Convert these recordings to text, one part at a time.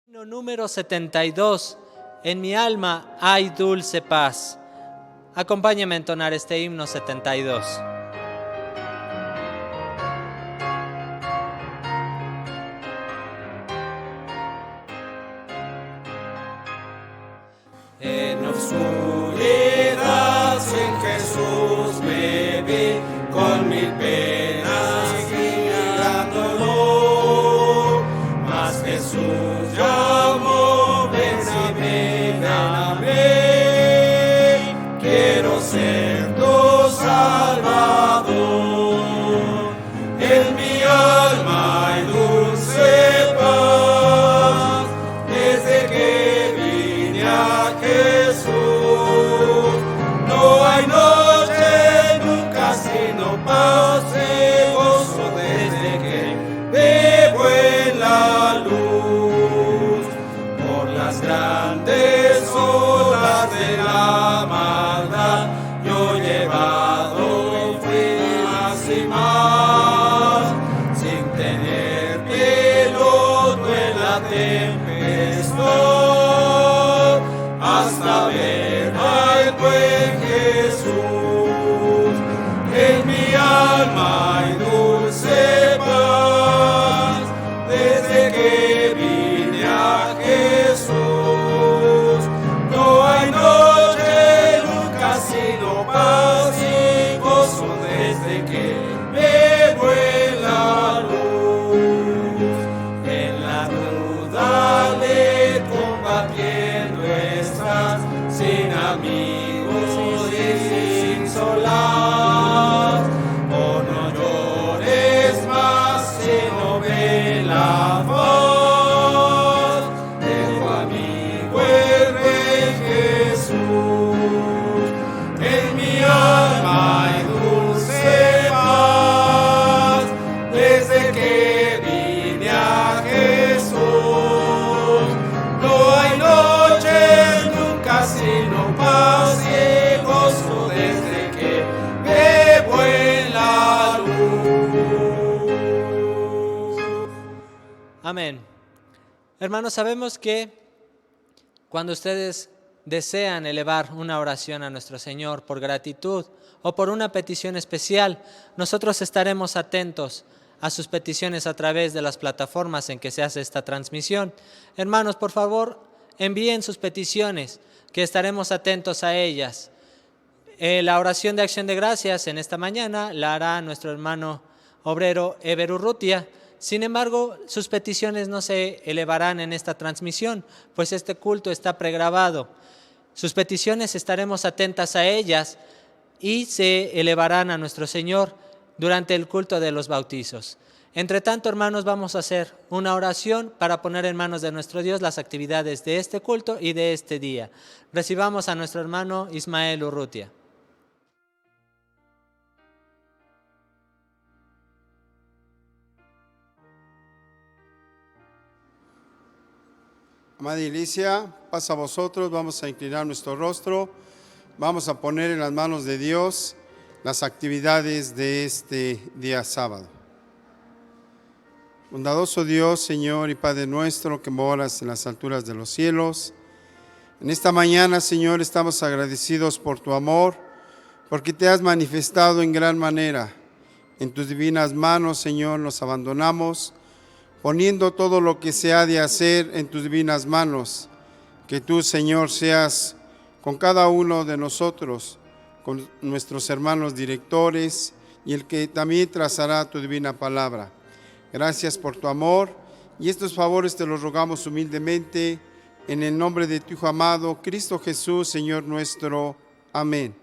Himno número 72. En mi alma hay dulce paz. Acompáñame a entonar este himno 72. En oscuridad sin Jesús me vi, con mil penas y gran dolor, mas Jesús llamó, ven a mí, quiero ser tu Salvador. En mi alma hay dulce paz, desde que vine a Jesús. No hay noche nunca sino paz y gozo desde que vivo en la luz. Por las grandes olas de la maldad yo llevado fui más y más, sin tener piloto en la tempestad, hasta ver al buen Jesús. En mi alma hay dulce paz, desde que vine a Jesús. No hay noche nunca sino paz y gozo desde que vivo en la luz. En la duda le combatiendo estás, sin amigos y sin solas. Oh, no llores más si no ve la voz de tu amigo el Rey Jesús. En mi alma hay dulce paz, desde que vine a Jesús. No hay noche nunca sino paz y gozo desde que vivo en la luz. Amén. Hermanos, sabemos que cuando ustedes desean elevar una oración a nuestro Señor por gratitud o por una petición especial, nosotros estaremos atentos a sus peticiones a través de las plataformas en que se hace esta transmisión. Hermanos, por favor, envíen sus peticiones, que estaremos atentos a ellas. La oración de acción de gracias en esta mañana la hará nuestro hermano obrero Eber Urrutia. Sin embargo, sus peticiones no se elevarán en esta transmisión, pues este culto está pregrabado. Sus peticiones estaremos atentas a ellas y se elevarán a nuestro Señor durante el culto de los bautizos. Entre tanto, hermanos, vamos a hacer una oración para poner en manos de nuestro Dios las actividades de este culto y de este día. Recibamos a nuestro hermano Ismael Urrutia. Amada iglesia, paz a vosotros, vamos a inclinar nuestro rostro, vamos a poner en las manos de Dios las actividades de este día sábado. Bondadoso Dios, Señor y Padre nuestro, que moras en las alturas de los cielos, en esta mañana, Señor, estamos agradecidos por tu amor, porque te has manifestado en gran manera. En tus divinas manos, Señor, nos abandonamos, poniendo todo lo que se ha de hacer en tus divinas manos. Que tú, Señor, seas con cada uno de nosotros, con nuestros hermanos directores y el que también trazará tu divina palabra. Gracias por tu amor y estos favores te los rogamos humildemente en el nombre de tu Hijo amado, Cristo Jesús, Señor nuestro. Amén.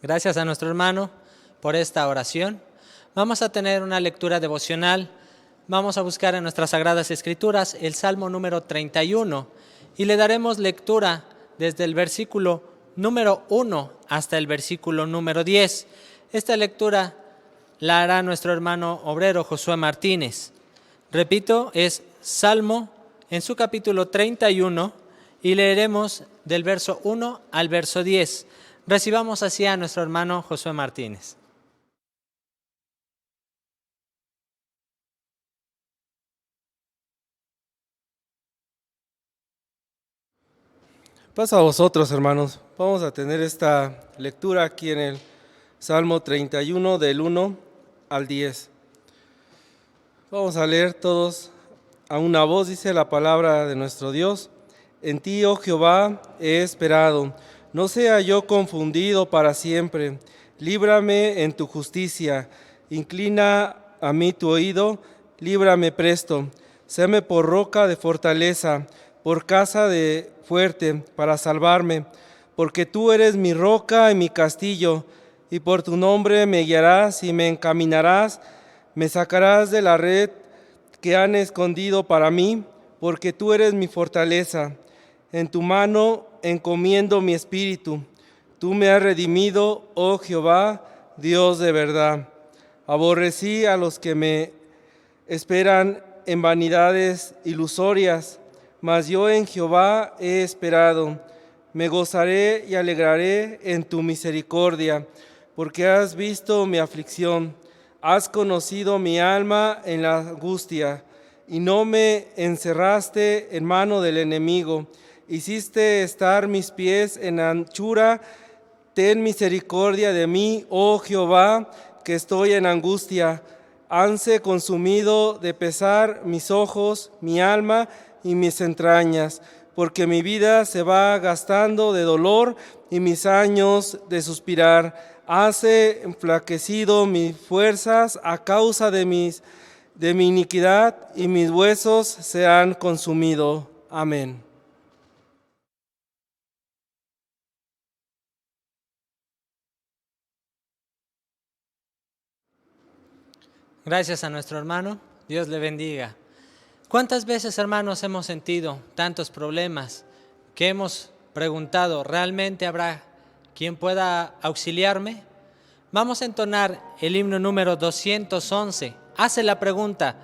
Gracias a nuestro hermano por esta oración. Vamos a tener una lectura devocional. Vamos a buscar en nuestras Sagradas Escrituras el Salmo número 31 y le daremos lectura desde el versículo número 1 hasta el versículo número 10. Esta lectura la hará nuestro hermano obrero Josué Martínez. Repito, es Salmo en su capítulo 31 y leeremos del verso 1 al verso 10. Recibamos así a nuestro hermano Josué Martínez. Paz a vosotros, hermanos. Vamos a tener esta lectura aquí en el Salmo 31, del 1 al 10. Vamos a leer todos a una voz. Dice la palabra de nuestro Dios: En ti, oh Jehová, he esperado. No sea yo confundido para siempre. Líbrame en tu justicia. Inclina a mí tu oído. Líbrame presto. Séme por roca de fortaleza, por casa de fuerte, para salvarme. Porque tú eres mi roca y mi castillo, y por tu nombre me guiarás y me encaminarás. Me sacarás de la red que han escondido para mí, porque tú eres mi fortaleza. En tu mano encomiendo mi espíritu. Tú me has redimido, oh Jehová, Dios de verdad. Aborrecí a los que me esperan en vanidades ilusorias, mas yo en Jehová he esperado. Me gozaré y alegraré en tu misericordia, porque has visto mi aflicción. Has conocido mi alma en la angustia, y no me encerraste en mano del enemigo. Hiciste estar mis pies en anchura. Ten misericordia de mí, oh Jehová, que estoy en angustia. Hanse consumido de pesar mis ojos, mi alma y mis entrañas, porque mi vida se va gastando de dolor y mis años de suspirar. Hase enflaquecido mis fuerzas a causa de mi iniquidad, y mis huesos se han consumido. Amén. Gracias a nuestro hermano. Dios le bendiga. ¿Cuántas veces, hermanos, hemos sentido tantos problemas que hemos preguntado, ¿realmente habrá quien pueda auxiliarme? Vamos a entonar el himno número 211. Hace la pregunta: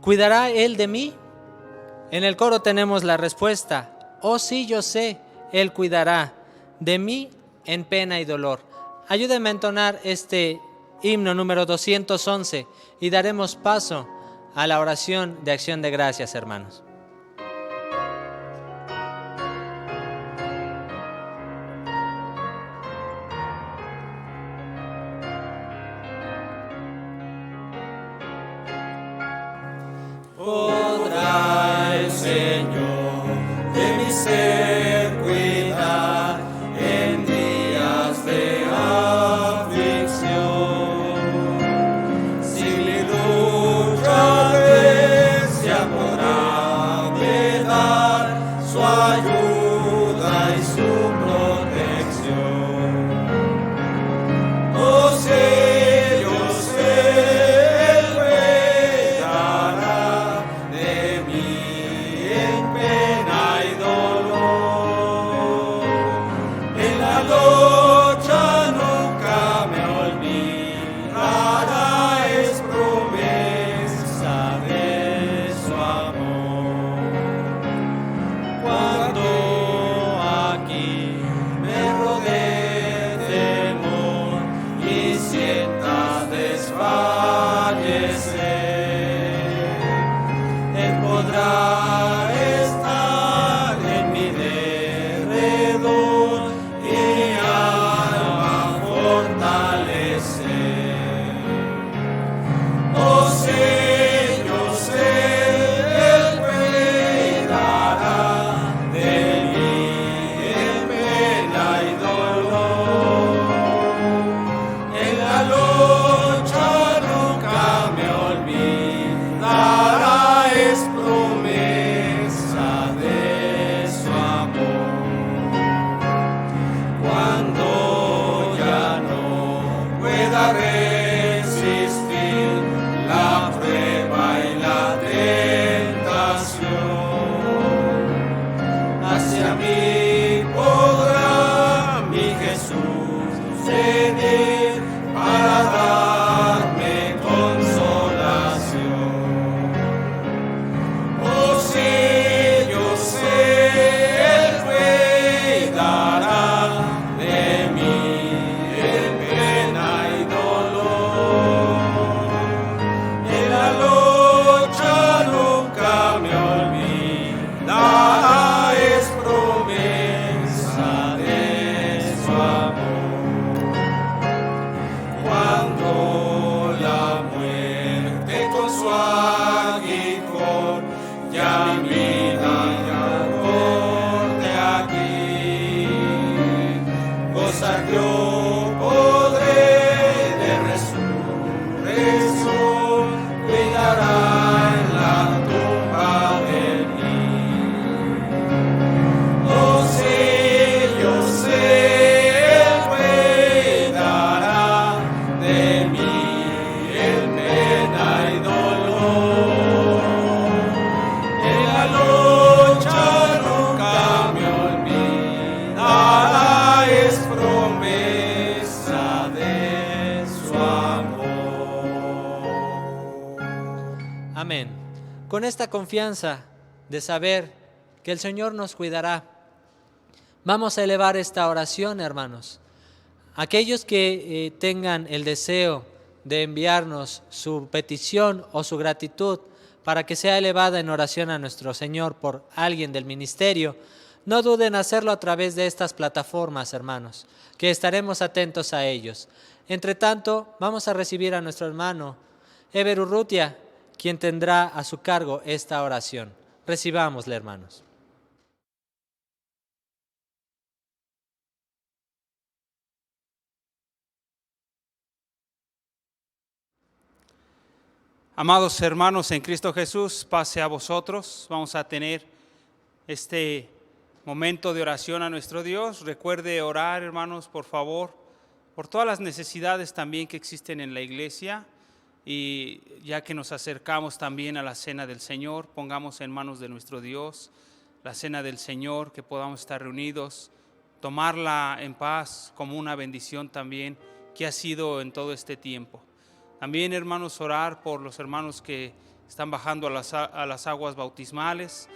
¿cuidará Él de mí? En el coro tenemos la respuesta: oh sí, yo sé, Él cuidará de mí en pena y dolor. Ayúdenme a entonar este himno número 211 y daremos paso a la oración de acción de gracias, hermanos. Podrá el Señor de mi ser cuidar en días de aflicción. Si mi lucha adversa podrá dar su ayuda y su protección. Oh, sí, yo sé, Él cuidará con esta confianza de saber que el Señor nos cuidará, vamos a elevar esta oración, hermanos. Aquellos que tengan el deseo de enviarnos su petición o su gratitud para que sea elevada en oración a nuestro Señor por alguien del ministerio, no duden en hacerlo a través de estas plataformas, hermanos, que estaremos atentos a ellos. Entre tanto, vamos a recibir a nuestro hermano Eber Urrutia, quien tendrá a su cargo esta oración. Recibámosle, hermanos. Amados hermanos en Cristo Jesús, pase a vosotros. Vamos a tener este momento de oración a nuestro Dios. Recuerde orar, hermanos, por favor, por todas las necesidades también que existen en la iglesia. Y ya que nos acercamos también a la cena del Señor, pongamos en manos de nuestro Dios la cena del Señor, que podamos estar reunidos, tomarla en paz como una bendición también que ha sido en todo este tiempo. También, hermanos, orar por los hermanos que están bajando a las aguas bautismales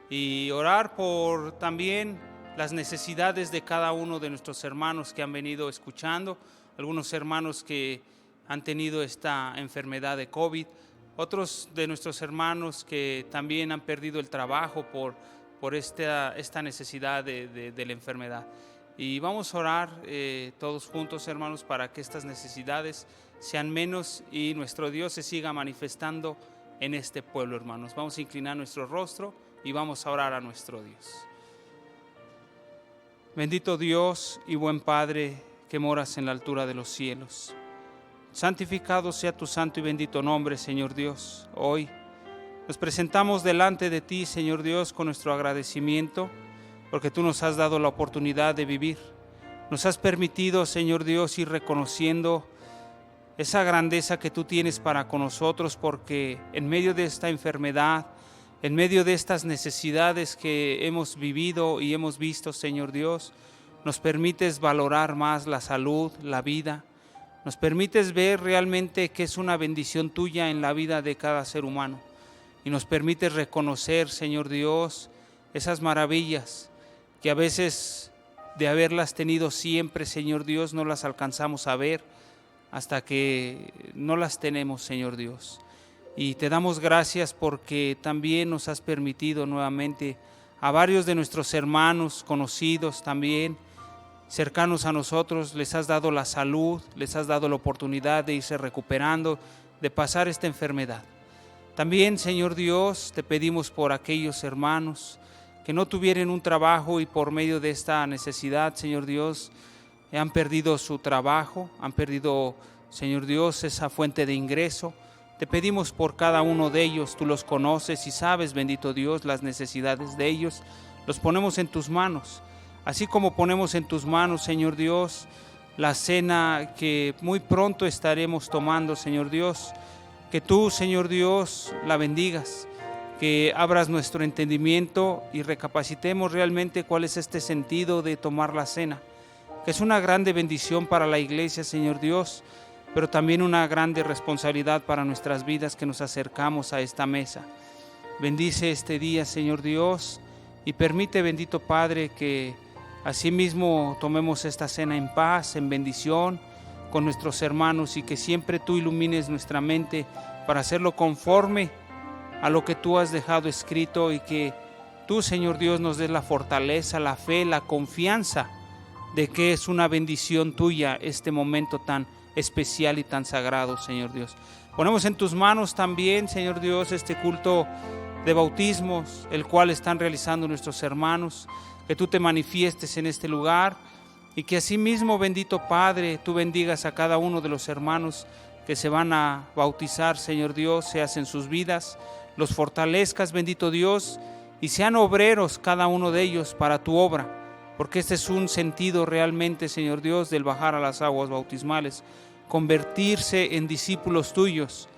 y orar por también las necesidades de cada uno de nuestros hermanos que han venido escuchando, algunos hermanos que han tenido esta enfermedad de COVID, otros de nuestros hermanos que también han perdido el trabajo por esta necesidad de la enfermedad. Y vamos a orar todos juntos, hermanos, para que estas necesidades sean menos y nuestro Dios se siga manifestando en este pueblo, hermanos. Vamos a inclinar nuestro rostro y vamos a orar a nuestro Dios. Bendito Dios y buen Padre que moras en la altura de los cielos. Santificado sea tu santo y bendito nombre, Señor Dios. Hoy nos presentamos delante de ti, Señor Dios, con nuestro agradecimiento, porque tú nos has dado la oportunidad de vivir. Nos has permitido, Señor Dios, ir reconociendo esa grandeza que tú tienes para con nosotros, porque en medio de esta enfermedad, en medio de estas necesidades que hemos vivido y hemos visto, Señor Dios, nos permites valorar más la salud, la vida. Nos permites ver realmente que es una bendición tuya en la vida de cada ser humano. Y nos permites reconocer, Señor Dios, esas maravillas que a veces de haberlas tenido siempre, Señor Dios, no las alcanzamos a ver hasta que no las tenemos, Señor Dios. Y te damos gracias porque también nos has permitido nuevamente a varios de nuestros hermanos conocidos también, cercanos a nosotros, les has dado la salud, les has dado la oportunidad de irse recuperando, de pasar esta enfermedad. También, Señor Dios, te pedimos por aquellos hermanos que no tuvieran un trabajo y por medio de esta necesidad, Señor Dios, han perdido su trabajo, han perdido, Señor Dios, esa fuente de ingreso. Te pedimos por cada uno de ellos, tú los conoces y sabes, bendito Dios, las necesidades de ellos. Los ponemos en tus manos, así como ponemos en tus manos, Señor Dios, la cena que muy pronto estaremos tomando, Señor Dios. Que tú, Señor Dios, la bendigas, que abras nuestro entendimiento y recapacitemos realmente cuál es este sentido de tomar la cena, que es una grande bendición para la iglesia, Señor Dios, pero también una grande responsabilidad para nuestras vidas que nos acercamos a esta mesa. Bendice este día, Señor Dios, y permite, bendito Padre, que asimismo tomemos esta cena en paz, en bendición, con nuestros hermanos, y que siempre tú ilumines nuestra mente para hacerlo conforme a lo que tú has dejado escrito, y que tú, Señor Dios, nos des la fortaleza, la fe, la confianza de que es una bendición tuya este momento tan especial y tan sagrado, Señor Dios. Ponemos en tus manos también, Señor Dios, este culto de bautismos, el cual están realizando nuestros hermanos, que tú te manifiestes en este lugar. Y que asimismo, bendito Padre, tú bendigas a cada uno de los hermanos que se van a bautizar, Señor Dios, seas en sus vidas, los fortalezcas, bendito Dios, y sean obreros cada uno de ellos para tu obra, porque este es un sentido realmente, Señor Dios, del bajar a las aguas bautismales, convertirse en discípulos tuyos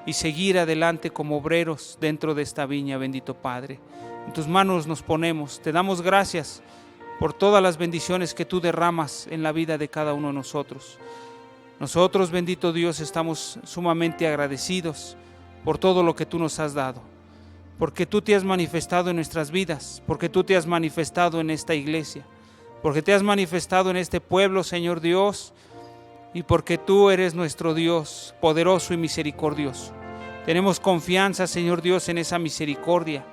y seguir adelante como obreros dentro de esta viña, bendito Padre. En tus manos nos ponemos, te damos gracias por todas las bendiciones que tú derramas en la vida de cada uno de nosotros. Nosotros, bendito Dios, estamos sumamente agradecidos por todo lo que tú nos has dado. porque tú te has manifestado en nuestras vidas, porque tú te has manifestado en esta iglesia, porque te has manifestado en este pueblo, Señor Dios, y porque tú eres nuestro Dios, poderoso y misericordioso. Tenemos confianza, Señor Dios, en esa misericordia,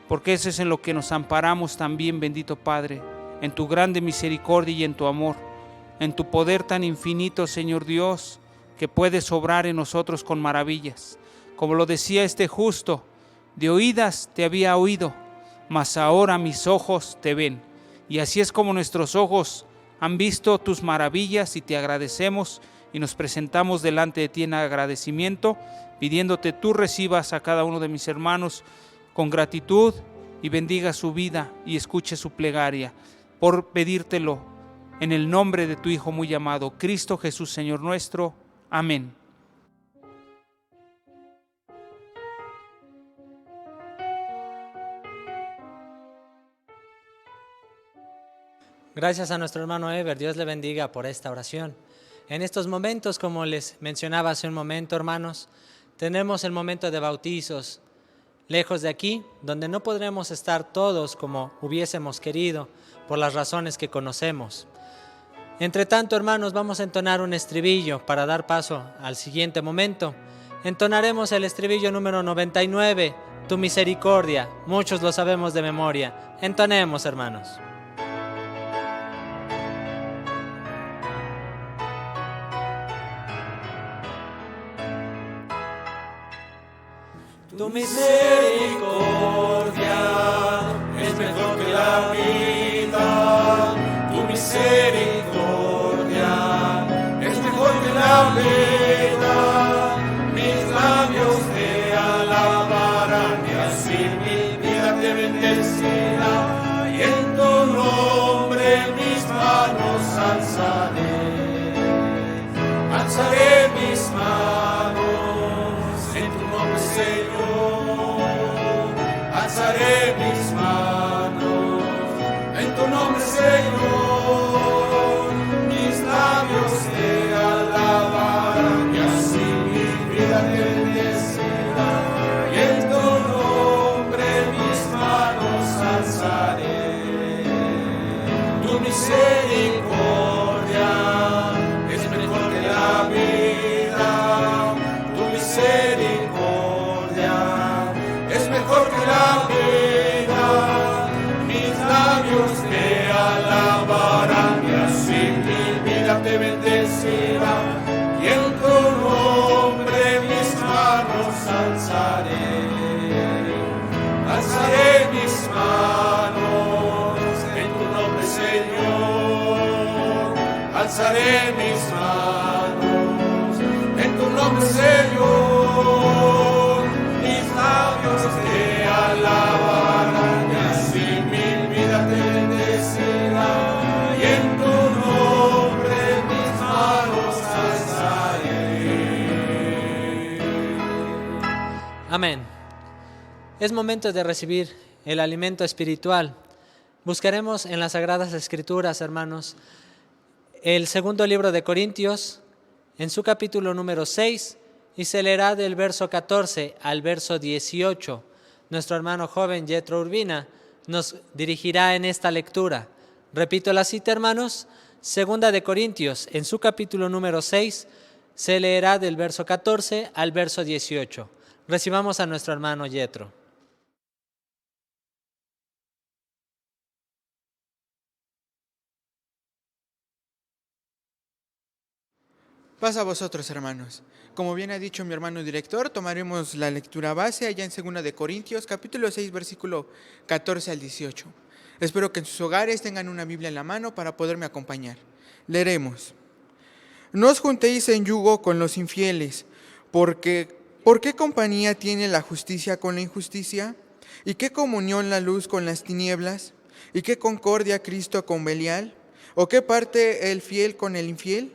porque eso es en lo que nos amparamos también, bendito Padre, en tu grande misericordia y en tu amor, en tu poder tan infinito, Señor Dios, que puedes obrar en nosotros con maravillas. Como lo decía este justo, de oídas te había oído, mas ahora mis ojos te ven. Y así es como nuestros ojos han visto tus maravillas y te agradecemos y nos presentamos delante de ti en agradecimiento, pidiéndote tú recibas a cada uno de mis hermanos con gratitud y bendiga su vida y escuche su plegaria, por pedírtelo en el nombre de tu Hijo muy amado, Cristo Jesús, Señor nuestro. Amén. Gracias a nuestro hermano Ever, Dios le bendiga por esta oración. En estos momentos, como les mencionaba hace un momento, hermanos, tenemos el momento de bautizos lejos de aquí, donde no podremos estar todos como hubiésemos querido por las razones que conocemos. Entre tanto, hermanos, vamos a entonar un estribillo para dar paso al siguiente momento. Entonaremos el estribillo número 99, Tu misericordia. Muchos lo sabemos de memoria. Entonemos, hermanos. Tu misericordia es mejor que la vida. Tu misericordia es mejor que la vida. Mis labios te alabarán y así mi vida te bendecirá. Y en tu nombre mis manos alzaré. Alzaré mis manos en tu nombre, Señor. Alzaré mis manos en tu nombre, Señor. Mis labios te alabarán y así mi vida te bendecirá. Y en tu nombre mis manos alzaré. Tu misericordia es mejor que la vida. Tu misericordia es mejor que la vida. Mis labios te alabarán y así mi vida te bendecirá. Y en tu nombre mis manos alzaré. Alzaré mis manos en tu nombre, Señor. Alzaré mis manos en tu nombre, Señor. Mis labios te alabarán y así mi vida te bendecirá. Y en tu nombre mis manos alzaré. Amén. Es momento de recibir el alimento espiritual. Buscaremos en las Sagradas Escrituras, hermanos, el segundo libro de Corintios, en su capítulo número 6, y se leerá del verso 14 al verso 18. Nuestro hermano joven Yetro Urbina nos dirigirá en esta lectura. Repito la cita, hermanos. Segunda de Corintios, en su capítulo número 6, se leerá del verso 14 al verso 18. Recibamos a nuestro hermano Yetro. Paz a vosotros, hermanos. Como bien ha dicho mi hermano director, tomaremos la lectura base allá en 2 de Corintios, capítulo 6, versículo 14 al 18. Espero que en sus hogares tengan una Biblia en la mano para poderme acompañar. Leeremos. No os juntéis en yugo con los infieles, porque ¿por qué compañía tiene la justicia con la injusticia? ¿Y qué comunión la luz con las tinieblas? ¿Y qué concordia Cristo con Belial? ¿O qué parte el fiel con el infiel?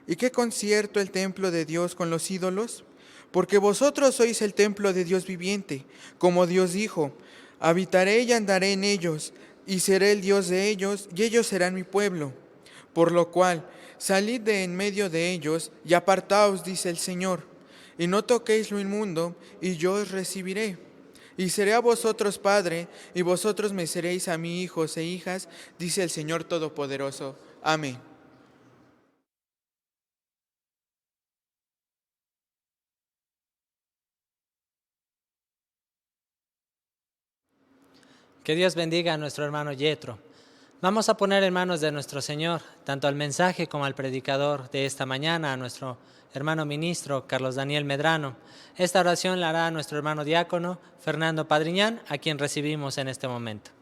¿Y qué concierto el templo de Dios con los ídolos? Porque vosotros sois el templo de Dios viviente, como Dios dijo, habitaré y andaré en ellos, y seré el Dios de ellos, y ellos serán mi pueblo. Por lo cual, salid de en medio de ellos, y apartaos, dice el Señor, y no toquéis lo inmundo, y yo os recibiré. Y seré a vosotros padre, y vosotros me seréis a mí hijos e hijas, dice el Señor Todopoderoso. Amén. Que Dios bendiga a nuestro hermano Yetro. Vamos a poner en manos de nuestro Señor tanto al mensaje como al predicador de esta mañana, a nuestro hermano ministro Carlos Daniel Medrano. Esta oración la hará nuestro hermano diácono Fernando Padriñán, a quien recibimos en este momento.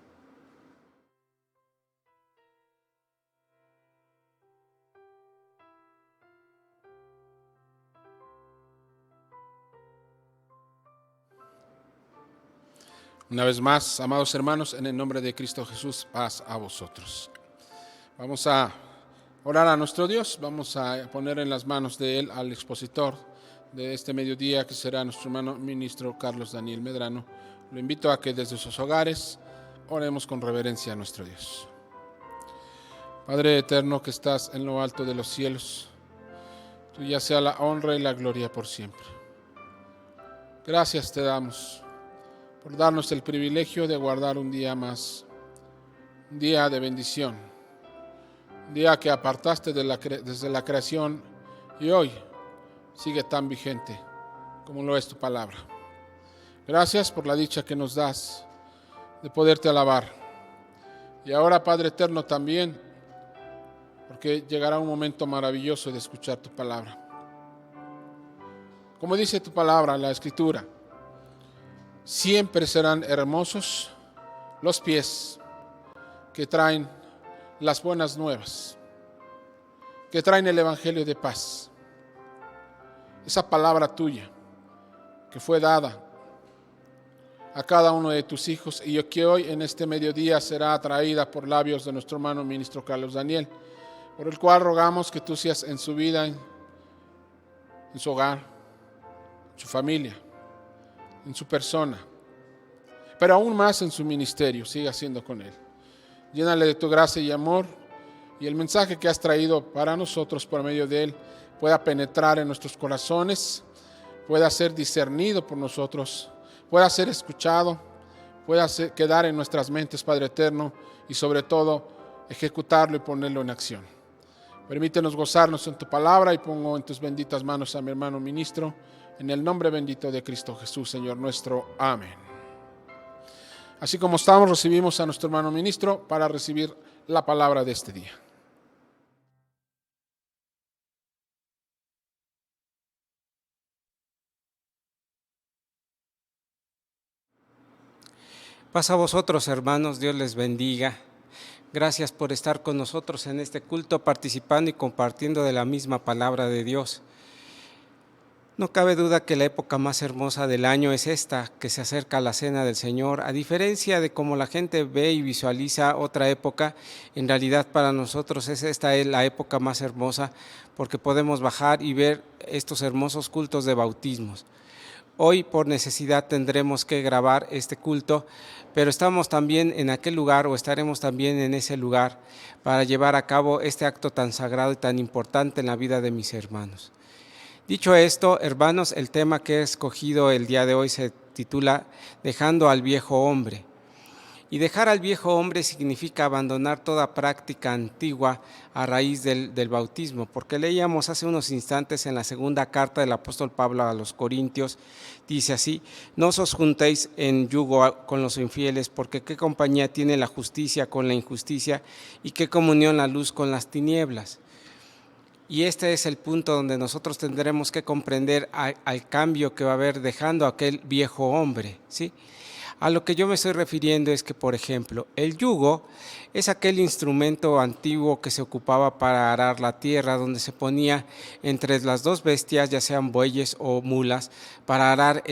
Una vez más, amados hermanos, en el nombre de Cristo Jesús, paz a vosotros. Vamos a orar a nuestro Dios, vamos a poner en las manos de Él al expositor de este mediodía, que será nuestro hermano ministro Carlos Daniel Medrano. Lo invito a que desde sus hogares oremos con reverencia a nuestro Dios. Padre eterno que estás en lo alto de los cielos, tuya sea la honra y la gloria por siempre. Gracias te damos por darnos el privilegio de guardar un día más, un día de bendición, un día que apartaste desde la creación y hoy sigue tan vigente como lo es tu palabra. Gracias por la dicha que nos das de poderte alabar. Y ahora, Padre eterno, también, porque llegará un momento maravilloso de escuchar tu palabra. Como dice tu palabra, la Escritura, siempre serán hermosos los pies que traen las buenas nuevas, que traen el evangelio de paz. Esa palabra tuya que fue dada a cada uno de tus hijos y que hoy en este mediodía será traída por labios de nuestro hermano ministro Carlos Daniel, por el cual rogamos que tú seas en su vida, en su hogar, en su familia, en su persona, pero aún más en su ministerio, siga siendo con él. Llénale de tu gracia y amor, y el mensaje que has traído para nosotros por medio de él pueda penetrar en nuestros corazones, pueda ser discernido por nosotros, pueda ser escuchado, pueda quedar en nuestras mentes, Padre eterno, y sobre todo ejecutarlo y ponerlo en acción. Permítenos gozarnos en tu palabra y pongo en tus benditas manos a mi hermano ministro, en el nombre bendito de Cristo Jesús, Señor nuestro. Amén. Así como estamos, recibimos a nuestro hermano ministro para recibir la palabra de este día. Paz a vosotros, hermanos, Dios les bendiga. Gracias por estar con nosotros en este culto, participando y compartiendo de la misma palabra de Dios. No cabe duda que la época más hermosa del año es esta, que se acerca a la Cena del Señor. A diferencia de cómo la gente ve y visualiza otra época, en realidad para nosotros esta es la época más hermosa, porque podemos bajar y ver estos hermosos cultos de bautismos. Hoy por necesidad tendremos que grabar este culto, pero estamos también en aquel lugar o estaremos también en ese lugar para llevar a cabo este acto tan sagrado y tan importante en la vida de mis hermanos. Dicho esto, hermanos, el tema que he escogido el día de hoy se titula Dejando al viejo hombre. Y dejar al viejo hombre significa abandonar toda práctica antigua a raíz del bautismo, porque leíamos hace unos instantes en la segunda carta del apóstol Pablo a los Corintios, dice así: no os juntéis en yugo con los infieles, porque qué compañía tiene la justicia con la injusticia y qué comunión la luz con las tinieblas. Y este es el punto donde nosotros tendremos que comprender al cambio que va a haber dejando a aquel viejo hombre, ¿sí? A lo que yo me estoy refiriendo es que, por ejemplo, el yugo es aquel instrumento antiguo que se ocupaba para arar la tierra, donde se ponía entre las dos bestias, ya sean bueyes o mulas, para arar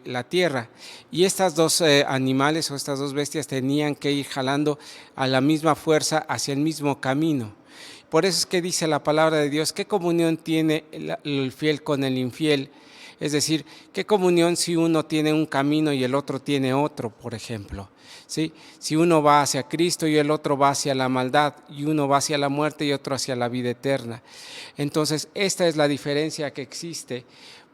la tierra. Y estas dos animales o estas dos bestias tenían que ir jalando a la misma fuerza hacia el mismo camino. Por eso es que dice la palabra de Dios: ¿qué comunión tiene el fiel con el infiel? Es decir, ¿qué comunión si uno tiene un camino y el otro tiene otro, por ejemplo? ¿Sí? Si uno va hacia Cristo y el otro va hacia la maldad, y uno va hacia la muerte y otro hacia la vida eterna. Entonces, esta es la diferencia que existe,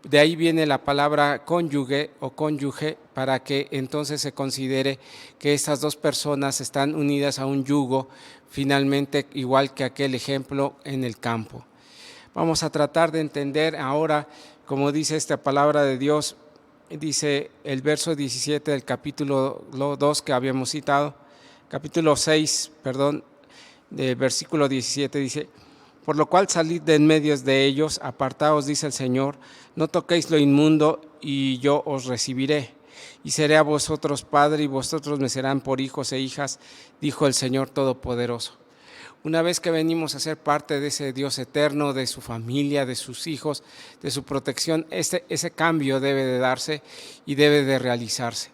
De ahí viene la palabra cónyuge o cónyuge, para que entonces se considere que estas dos personas están unidas a un yugo, finalmente igual que aquel ejemplo en el campo. Vamos a tratar de entender ahora, como dice esta palabra de Dios, dice el verso 17 del capítulo 2 que habíamos citado, capítulo 6, perdón, del versículo 17, dice: por lo cual salid de en medio de ellos, apartaos, dice el Señor, no toquéis lo inmundo, y yo os recibiré, y seré a vosotros padre, y vosotros me serán por hijos e hijas, dijo el Señor Todopoderoso. Una vez que venimos a ser parte de ese Dios eterno, de su familia, de sus hijos, de su protección, ese cambio debe de darse y debe de realizarse.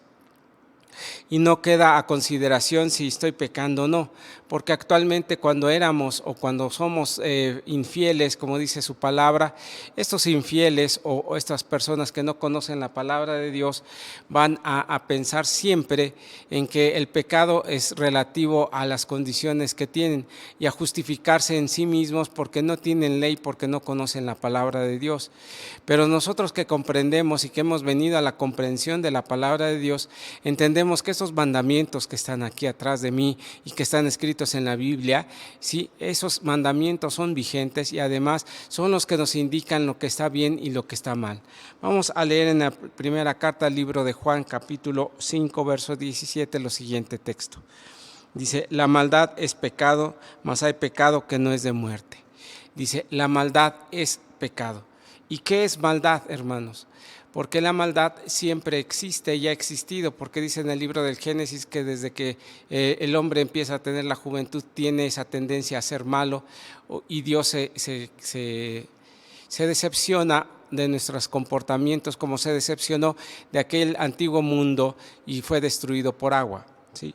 Y no queda a consideración si estoy pecando o no, porque actualmente cuando éramos o cuando somos infieles, como dice su palabra, estos infieles o estas personas que no conocen la palabra de Dios van a pensar siempre en que el pecado es relativo a las condiciones que tienen y a justificarse en sí mismos porque no tienen ley, porque no conocen la palabra de Dios. Pero nosotros que comprendemos y que hemos venido a la comprensión de la palabra de Dios, entendemos que esos mandamientos que están aquí atrás de mí y que están escritos en la Biblia, ¿sí? Esos mandamientos son vigentes y además son los que nos indican lo que está bien y lo que está mal. Vamos a leer en la primera carta al libro de Juan, capítulo 5, verso 17, lo siguiente texto. Dice: la maldad es pecado, mas hay pecado que no es de muerte. Dice, la maldad es pecado. ¿Y qué es maldad, hermanos? Porque la maldad siempre existe y ha existido, porque dice en el libro del Génesis que desde que el hombre empieza a tener la juventud tiene esa tendencia a ser malo, y Dios se decepciona de nuestros comportamientos como se decepcionó de aquel antiguo mundo y fue destruido por agua, ¿sí?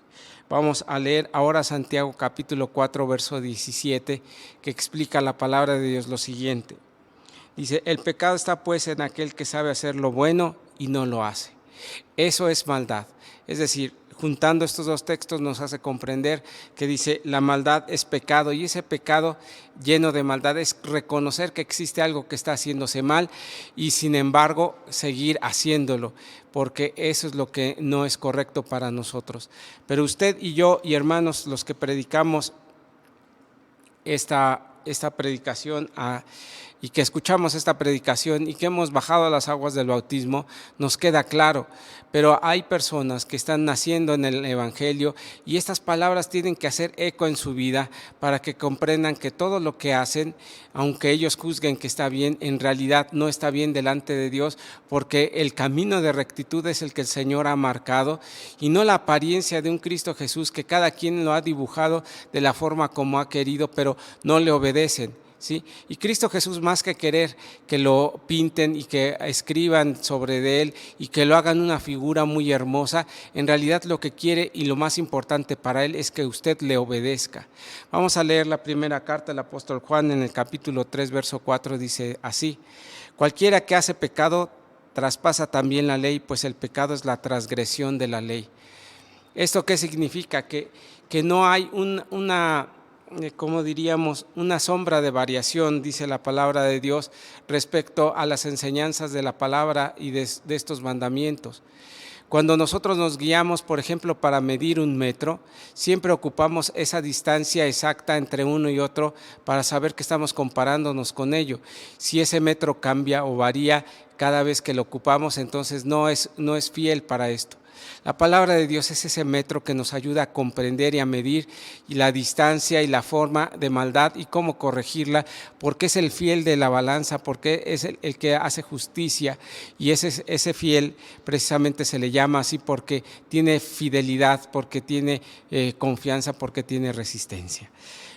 Vamos a leer ahora Santiago capítulo 4, verso 17, que explica la palabra de Dios lo siguiente. Dice: el pecado está pues en aquel que sabe hacer lo bueno y no lo hace. Eso es maldad. Es decir, juntando estos dos textos nos hace comprender que dice la maldad es pecado, y ese pecado lleno de maldad es reconocer que existe algo que está haciéndose mal y sin embargo seguir haciéndolo, porque eso es lo que no es correcto para nosotros. Pero usted y yo y hermanos, los que predicamos esta predicación y que escuchamos esta predicación y que hemos bajado a las aguas del bautismo, nos queda claro, pero hay personas que están naciendo en el Evangelio y estas palabras tienen que hacer eco en su vida para que comprendan que todo lo que hacen, aunque ellos juzguen que está bien, en realidad no está bien delante de Dios, porque el camino de rectitud es el que el Señor ha marcado y no la apariencia de un Cristo Jesús que cada quien lo ha dibujado de la forma como ha querido, pero no le obedecen. ¿Sí? Y Cristo Jesús, más que querer que lo pinten y que escriban sobre de él y que lo hagan una figura muy hermosa, en realidad lo que quiere y lo más importante para él es que usted le obedezca. Vamos a leer la primera carta del apóstol Juan en el capítulo 3, verso 4, dice así: cualquiera que hace pecado traspasa también la ley, pues el pecado es la transgresión de la ley. ¿Esto qué significa? Que no hay como diríamos, una sombra de variación, dice la palabra de Dios, respecto a las enseñanzas de la palabra y de estos mandamientos. Cuando nosotros nos guiamos, por ejemplo, para medir un metro, siempre ocupamos esa distancia exacta entre uno y otro para saber que estamos comparándonos con ello. Si ese metro cambia o varía cada vez que lo ocupamos, entonces no es fiel para esto. La palabra de Dios es ese metro que nos ayuda a comprender y a medir y la distancia y la forma de maldad y cómo corregirla, porque es el fiel de la balanza, porque es el que hace justicia, y ese fiel precisamente se le llama así porque tiene fidelidad, porque tiene confianza, porque tiene resistencia.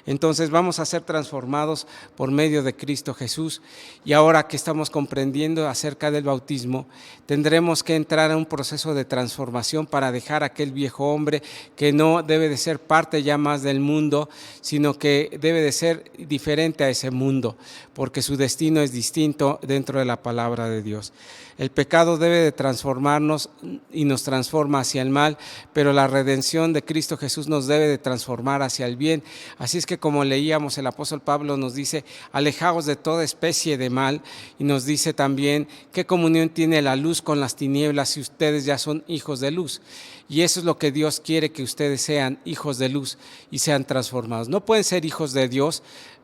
Entonces vamos a ser transformados por medio de Cristo Jesús, y ahora que estamos comprendiendo acerca del bautismo, tendremos que entrar a un proceso de transformación transformación para dejar aquel viejo hombre que no debe de ser parte ya más del mundo, sino que debe de ser diferente a ese mundo, porque su destino es distinto dentro de la palabra de Dios. El pecado debe de transformarnos y nos transforma hacia el mal, pero la redención de Cristo Jesús nos debe de transformar hacia el bien. Así es que, como leíamos, el apóstol Pablo nos dice: alejaos de toda especie de mal, y nos dice también qué comunión tiene la luz con las tinieblas si ustedes ya son hijos de luz. Y eso es lo que Dios quiere, que ustedes sean hijos de luz y sean transformados. No pueden ser hijos de Dios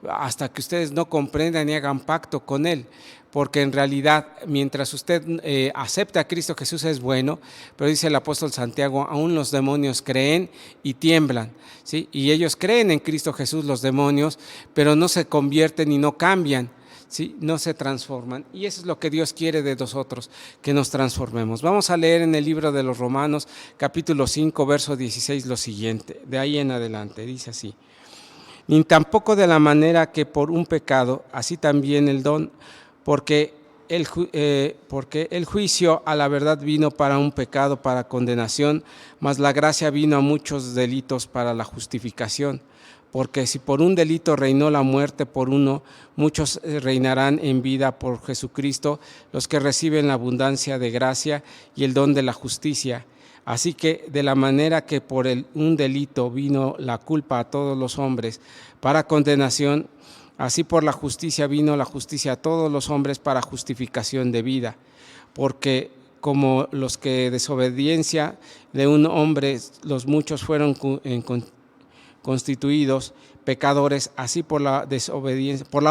hasta que ustedes no comprendan y hagan pacto con Él, porque en realidad, mientras usted acepta a Cristo Jesús, es bueno, pero dice el apóstol Santiago: aún los demonios creen y tiemblan, ¿sí? Y ellos creen en Cristo Jesús, los demonios, pero no se convierten y no cambian, ¿sí? No se transforman. Y eso es lo que Dios quiere de nosotros, que nos transformemos. Vamos a leer en el libro de los Romanos, capítulo 5, verso 16, lo siguiente. De ahí en adelante, dice así: ni tampoco de la manera que por un pecado, así también el don, porque el juicio a la verdad vino para un pecado, para condenación, mas la gracia vino a muchos delitos para la justificación. Porque si por un delito reinó la muerte por uno, muchos reinarán en vida por Jesucristo, los que reciben la abundancia de gracia y el don de la justicia. Así que de la manera que por un delito vino la culpa a todos los hombres para condenación, así por la justicia vino la justicia a todos los hombres para justificación de vida. Porque como los que desobediencia de un hombre, los muchos fueron constituidos pecadores, así por la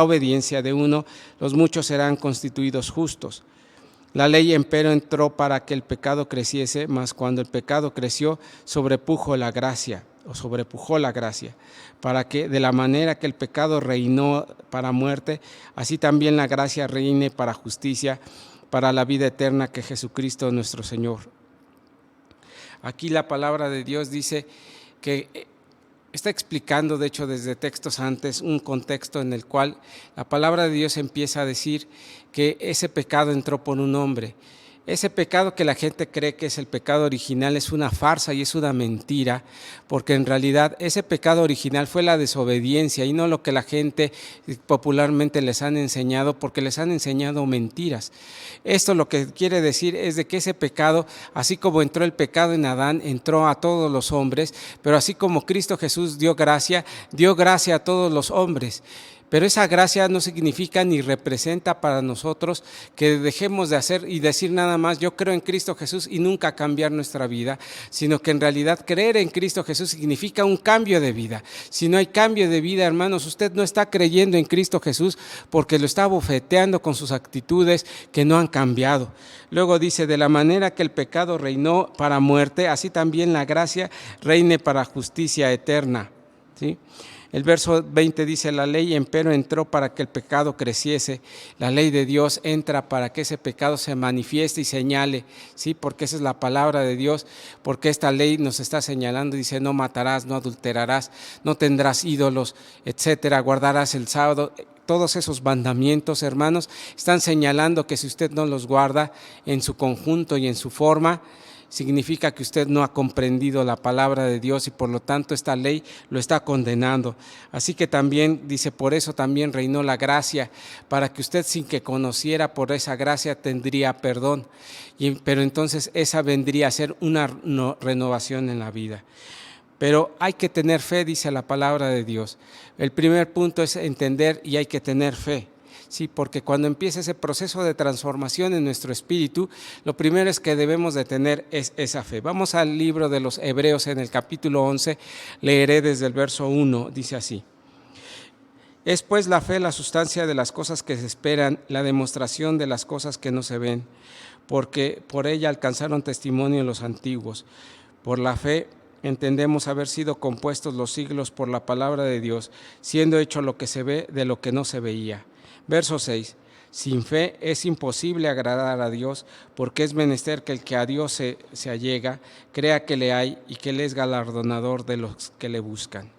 obediencia de uno, los muchos serán constituidos justos. La ley, empero, entró para que el pecado creciese, mas cuando el pecado creció, sobrepujó la gracia, para que de la manera que el pecado reinó para muerte, así también la gracia reine para justicia, para la vida eterna, que Jesucristo nuestro Señor. Aquí la palabra de Dios dice que está explicando, de hecho, desde textos antes, un contexto en el cual la palabra de Dios empieza a decir que ese pecado entró por un hombre. Ese pecado que la gente cree que es el pecado original es una farsa y es una mentira, porque en realidad ese pecado original fue la desobediencia y no lo que la gente popularmente les han enseñado, porque les han enseñado mentiras. Esto lo que quiere decir es de que ese pecado, así como entró el pecado en Adán, entró a todos los hombres, pero así como Cristo Jesús dio gracia a todos los hombres. Pero esa gracia no significa ni representa para nosotros que dejemos de hacer y decir nada más: yo creo en Cristo Jesús, y nunca cambiar nuestra vida, sino que en realidad creer en Cristo Jesús significa un cambio de vida. Si no hay cambio de vida, hermanos, usted no está creyendo en Cristo Jesús porque lo está bofeteando con sus actitudes que no han cambiado. Luego dice: de la manera que el pecado reinó para muerte, así también la gracia reine para justicia eterna. ¿Sí? El verso 20 dice: la ley, empero, entró para que el pecado creciese. La ley de Dios entra para que ese pecado se manifieste y señale, ¿sí? Porque esa es la palabra de Dios, porque esta ley nos está señalando, dice: no matarás, no adulterarás, no tendrás ídolos, etcétera, guardarás el sábado. Todos esos mandamientos, hermanos, están señalando que si usted no los guarda en su conjunto y en su forma, significa que usted no ha comprendido la palabra de Dios y por lo tanto esta ley lo está condenando. Así que también dice: por eso también reinó la gracia, para que usted, sin que conociera, por esa gracia tendría perdón. Pero entonces esa vendría a ser una renovación en la vida. Pero hay que tener fe, dice la palabra de Dios. El primer punto es entender, y hay que tener fe. Sí, porque cuando empieza ese proceso de transformación en nuestro espíritu, lo primero es que debemos de tener es esa fe. Vamos al libro de los Hebreos, en el capítulo 11, leeré desde el verso 1, dice así: es pues la fe la sustancia de las cosas que se esperan, la demostración de las cosas que no se ven, porque por ella alcanzaron testimonio los antiguos. Por la fe entendemos haber sido compuestos los siglos por la palabra de Dios, siendo hecho lo que se ve de lo que no se veía. Verso 6. Sin fe es imposible agradar a Dios, porque es menester que el que a Dios se allega, crea que le hay y que Él es galardonador de los que le buscan.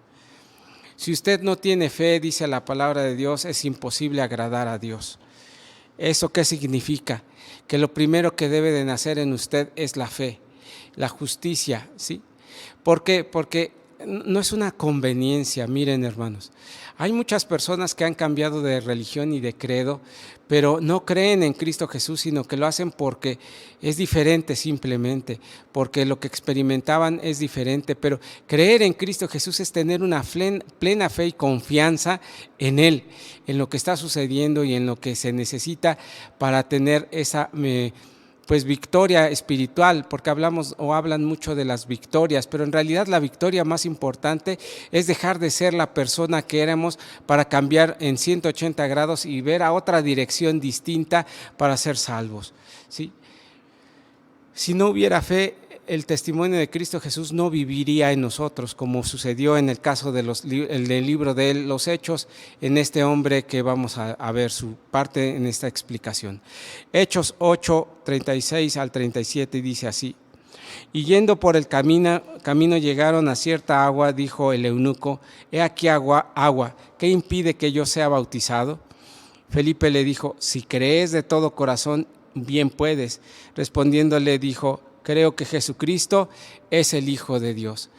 Si usted no tiene fe, dice la palabra de Dios, es imposible agradar a Dios. ¿Eso qué significa? Que lo primero que debe de nacer en usted es la fe. la justicia, ¿sí? ¿Por qué? Porque no es una conveniencia, miren hermanos. Hay muchas personas que han cambiado de religión y de credo, pero no creen en Cristo Jesús, sino que lo hacen porque es diferente simplemente, porque lo que experimentaban es diferente. Pero creer en Cristo Jesús es tener una plena fe y confianza en Él, en lo que está sucediendo y en lo que se necesita para tener esa pues victoria espiritual, porque hablan mucho de las victorias, pero en realidad la victoria más importante es dejar de ser la persona que éramos para cambiar en 180 grados y ver a otra dirección distinta para ser salvos, ¿sí? Si no hubiera fe, el testimonio de Cristo Jesús no viviría en nosotros, como sucedió en el caso del libro de los Hechos, en este hombre que vamos a ver su parte en esta explicación. Hechos 8, 36 al 37 dice así: y yendo por el camino llegaron a cierta agua, dijo el eunuco, he aquí agua, ¿qué impide que yo sea bautizado? Felipe le dijo, si crees de todo corazón, bien puedes. Respondiéndole dijo, creo que Jesucristo es el Hijo de Dios.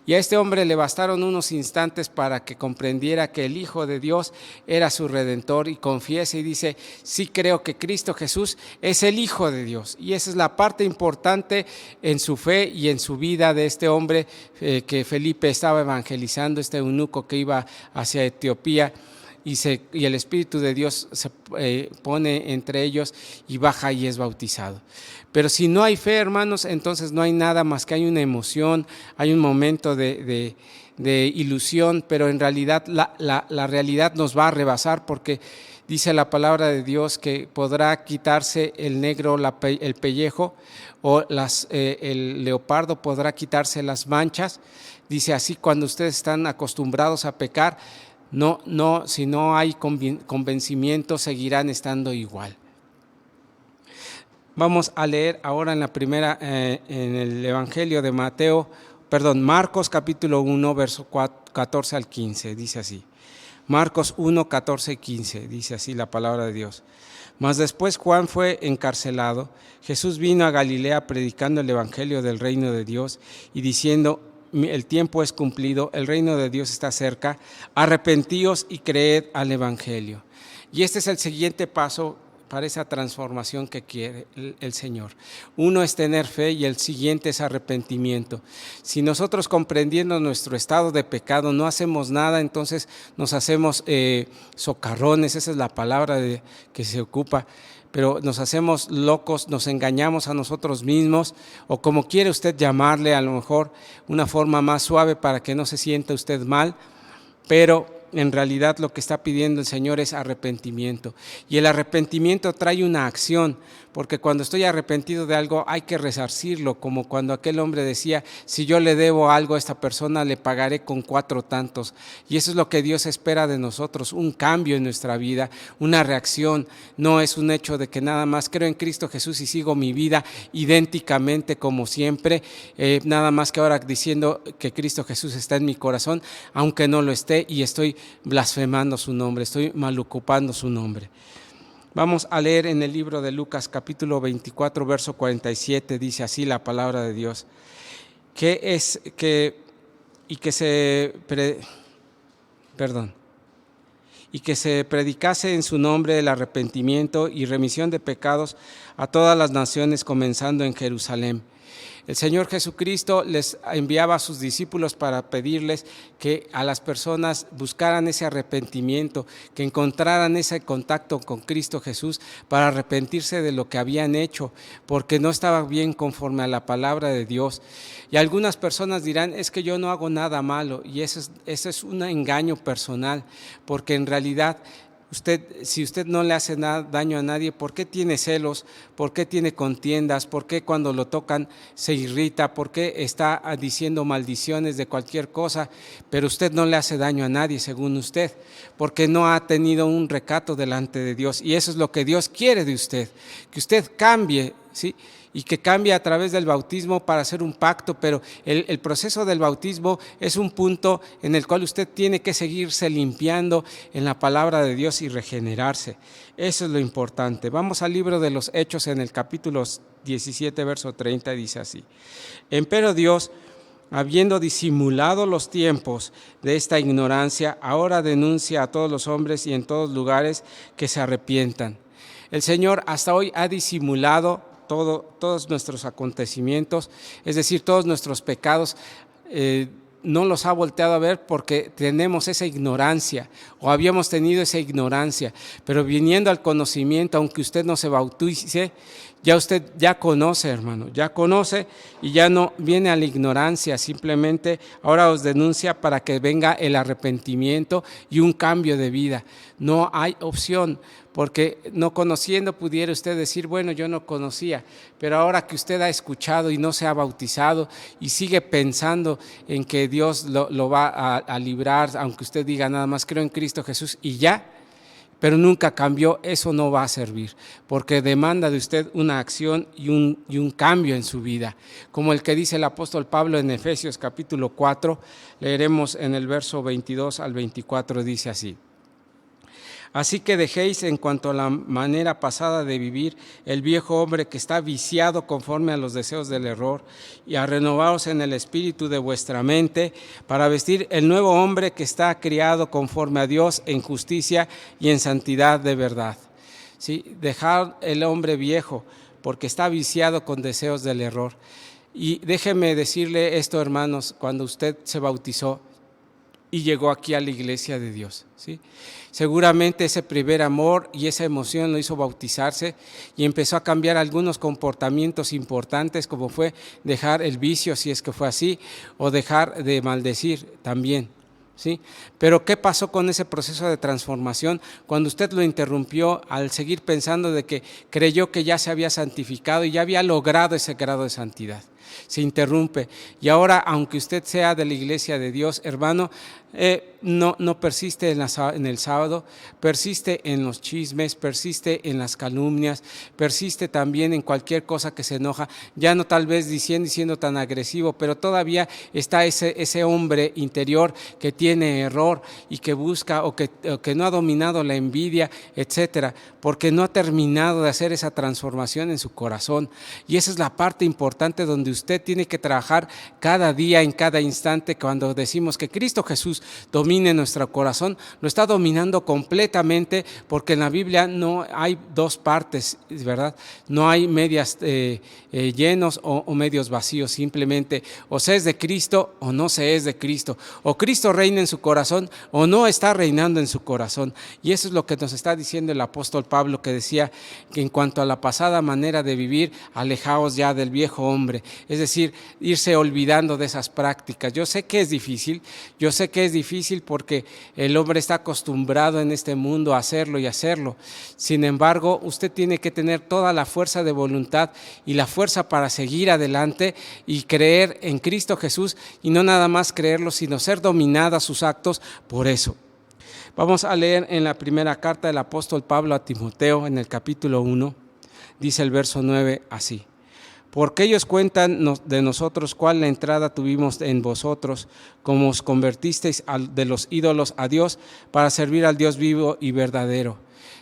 Y a este hombre le bastaron unos instantes para que comprendiera que el Hijo de Dios era su Redentor y confiese y dice, sí creo que Cristo Jesús es el Hijo de Dios. Y esa es la parte importante en su fe y en su vida de este hombre que Felipe estaba evangelizando, este eunuco que iba hacia Etiopía. Y el Espíritu de Dios se pone entre ellos y baja y es bautizado. Pero si no hay fe, hermanos, entonces no hay nada más que hay una emoción, hay un momento de ilusión, pero en realidad la realidad nos va a rebasar, porque dice la palabra de Dios que podrá quitarse el negro el pellejo, o el leopardo podrá quitarse las manchas. Dice así, cuando ustedes están acostumbrados a pecar, si no hay convencimiento, seguirán estando igual. Vamos a leer ahora en en el Evangelio de Marcos capítulo 1, verso 14 al 15, dice así. Marcos 1, 14 y 15, dice así la palabra de Dios. Mas después Juan fue encarcelado, Jesús vino a Galilea predicando el Evangelio del reino de Dios y diciendo, el tiempo es cumplido, el reino de Dios está cerca, arrepentíos y creed al Evangelio. Y este es el siguiente paso para esa transformación que quiere el Señor. Uno es tener fe y el siguiente es arrepentimiento. Si nosotros, comprendiendo nuestro estado de pecado, no hacemos nada, entonces nos hacemos socarrones, esa es la palabra que se ocupa, pero nos hacemos locos, nos engañamos a nosotros mismos, o como quiere usted llamarle, a lo mejor una forma más suave para que no se sienta usted mal, pero en realidad lo que está pidiendo el Señor es arrepentimiento. Y el arrepentimiento trae una acción, porque cuando estoy arrepentido de algo hay que resarcirlo, como cuando aquel hombre decía, si yo le debo algo a esta persona, le pagaré con 4 tantos. Y eso es lo que Dios espera de nosotros, un cambio en nuestra vida, una reacción. No es un hecho de que nada más creo en Cristo Jesús y sigo mi vida idénticamente como siempre, nada más que ahora diciendo que Cristo Jesús está en mi corazón, aunque no lo esté, y estoy blasfemando su nombre, estoy malocupando su nombre. Vamos a leer en el libro de Lucas capítulo 24 verso 47, dice así la palabra de Dios, que se predicase en su nombre el arrepentimiento y remisión de pecados a todas las naciones, comenzando en Jerusalén. El Señor Jesucristo les enviaba a sus discípulos para pedirles que a las personas buscaran ese arrepentimiento, que encontraran ese contacto con Cristo Jesús para arrepentirse de lo que habían hecho, porque no estaba bien conforme a la palabra de Dios. Y algunas personas dirán, es que yo no hago nada malo, y eso es un engaño personal, porque en realidad si usted no le hace daño a nadie, ¿por qué tiene celos? ¿Por qué tiene contiendas? ¿Por qué cuando lo tocan se irrita? ¿Por qué está diciendo maldiciones de cualquier cosa? Pero usted no le hace daño a nadie, según usted, porque no ha tenido un recato delante de Dios. Y eso es lo que Dios quiere de usted, que usted cambie, ¿sí? Y que cambie a través del bautismo para hacer un pacto, pero el proceso del bautismo es un punto en el cual usted tiene que seguirse limpiando en la palabra de Dios y regenerarse. Eso es lo importante. Vamos al libro de los Hechos en el capítulo 17, verso 30, dice así: Empero Dios, habiendo disimulado los tiempos de esta ignorancia, ahora denuncia a todos los hombres y en todos lugares que se arrepientan. El Señor hasta hoy ha disimulado todos nuestros acontecimientos, es decir, todos nuestros pecados, no los ha volteado a ver porque tenemos esa ignorancia o habíamos tenido esa ignorancia, pero viniendo al conocimiento, aunque usted no se bautice, ya usted ya conoce, hermano, ya conoce y ya no viene a la ignorancia, simplemente ahora os denuncia para que venga el arrepentimiento y un cambio de vida. No hay opción, porque no conociendo pudiera usted decir, bueno, yo no conocía, pero ahora que usted ha escuchado y no se ha bautizado y sigue pensando en que Dios lo va a librar, aunque usted diga nada más creo en Cristo Jesús y ya, pero nunca cambió, eso no va a servir, porque demanda de usted una acción y un cambio en su vida, como el que dice el apóstol Pablo en Efesios capítulo 4, leeremos en el verso 22 al 24, dice así: Así que dejéis en cuanto a la manera pasada de vivir el viejo hombre que está viciado conforme a los deseos del error, y a renovaros en el espíritu de vuestra mente para vestir el nuevo hombre que está criado conforme a Dios en justicia y en santidad de verdad. ¿Sí? Dejar el hombre viejo porque está viciado con deseos del error. Y déjeme decirle esto, hermanos, cuando usted se bautizó y llegó aquí a la iglesia de Dios, ¿sí? Seguramente ese primer amor y esa emoción lo hizo bautizarse y empezó a cambiar algunos comportamientos importantes, como fue dejar el vicio, si es que fue así, o dejar de maldecir también, ¿sí? Pero ¿qué pasó con ese proceso de transformación cuando usted lo interrumpió al seguir pensando de que creyó que ya se había santificado y ya había logrado ese grado de santidad? Se interrumpe y ahora, aunque usted sea de la iglesia de Dios, hermano, no persiste en el sábado, persiste en los chismes, persiste en las calumnias, persiste también en cualquier cosa que se enoja, ya no tal vez diciendo tan agresivo, pero todavía está ese hombre interior que tiene error y que busca o que no ha dominado la envidia, etcétera, porque no ha terminado de hacer esa transformación en su corazón. Y esa es la parte importante donde usted tiene que trabajar cada día, en cada instante. Cuando decimos que Cristo Jesús domine nuestro corazón, lo está dominando completamente, porque en la Biblia no hay dos partes, ¿verdad? No hay medias llenos o medios vacíos, simplemente o se es de Cristo o no se es de Cristo, o Cristo reina en su corazón o no está reinando en su corazón. Y eso es lo que nos está diciendo el apóstol Pablo, que decía que en cuanto a la pasada manera de vivir, alejaos ya del viejo hombre, es decir, irse olvidando de esas prácticas. Yo sé que es difícil porque el hombre está acostumbrado en este mundo a hacerlo y hacerlo. Sin embargo, usted tiene que tener toda la fuerza de voluntad y la fuerza para seguir adelante y creer en Cristo Jesús, y no nada más creerlo, sino ser dominada sus actos por eso. Vamos a leer en la primera carta del apóstol Pablo a Timoteo, en el capítulo 1, dice el verso 9 así: Porque ellos cuentan de nosotros cuál la entrada tuvimos en vosotros, como os convertisteis de los ídolos a Dios para servir al Dios vivo y verdadero.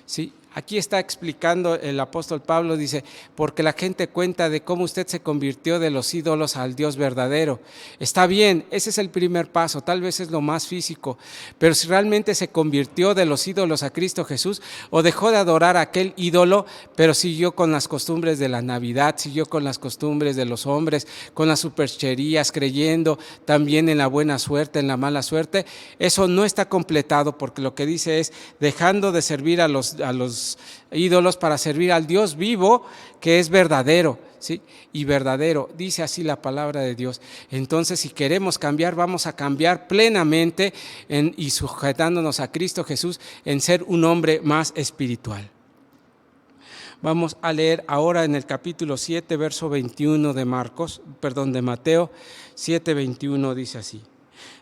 ¿Sí? Aquí está explicando el apóstol Pablo, dice, porque la gente cuenta de cómo usted se convirtió de los ídolos al Dios verdadero. Está bien, ese es el primer paso, tal vez es lo más físico, pero si realmente se convirtió de los ídolos a Cristo Jesús, o dejó de adorar a aquel ídolo, pero siguió con las costumbres de la Navidad, siguió con las costumbres de los hombres, con las supercherías, creyendo también en la buena suerte, en la mala suerte, eso no está completado, porque lo que dice es dejando de servir a los ídolos para servir al Dios vivo, que es verdadero, ¿sí? Y verdadero, dice así la palabra de Dios. Entonces, si queremos cambiar, vamos a cambiar plenamente y sujetándonos a Cristo Jesús en ser un hombre más espiritual. Vamos a leer ahora en el capítulo 7, verso 21 de Mateo 7, 21, dice así: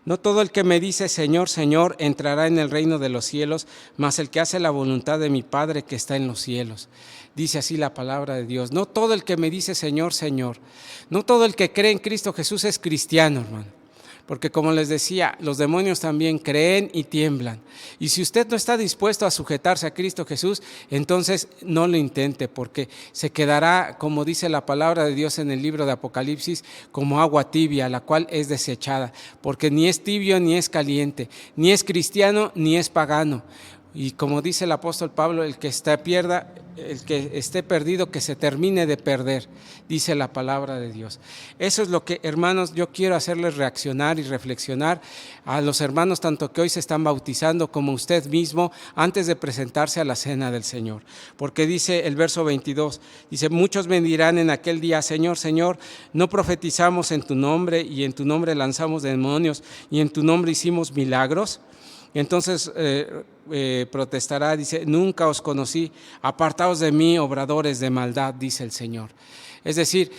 No todo el que me dice Señor, Señor, entrará en el reino de los cielos, mas el que hace la voluntad de mi Padre que está en los cielos. Dice así la palabra de Dios. No todo el que me dice Señor, Señor, no todo el que cree en Cristo Jesús es cristiano, hermano. porque como les decía, los demonios también creen y tiemblan. Y si usted no está dispuesto a sujetarse a Cristo Jesús, entonces no lo intente, porque se quedará, como dice la palabra de Dios en el libro de Apocalipsis, como agua tibia, la cual es desechada, porque ni es tibio ni es caliente, ni es cristiano ni es pagano. Y como dice el apóstol Pablo, el que esté perdido, que se termine de perder, dice la palabra de Dios. Eso es lo que, hermanos, yo quiero hacerles reaccionar y reflexionar a los hermanos, tanto que hoy se están bautizando como usted mismo, antes de presentarse a la cena del Señor. Porque dice el verso 22, dice: muchos me dirán en aquel día: Señor, Señor, ¿no profetizamos en tu nombre, y en tu nombre lanzamos demonios, y en tu nombre hicimos milagros? Entonces protestará, dice: nunca os conocí, apartaos de mí, obradores de maldad, dice el Señor. Es decir,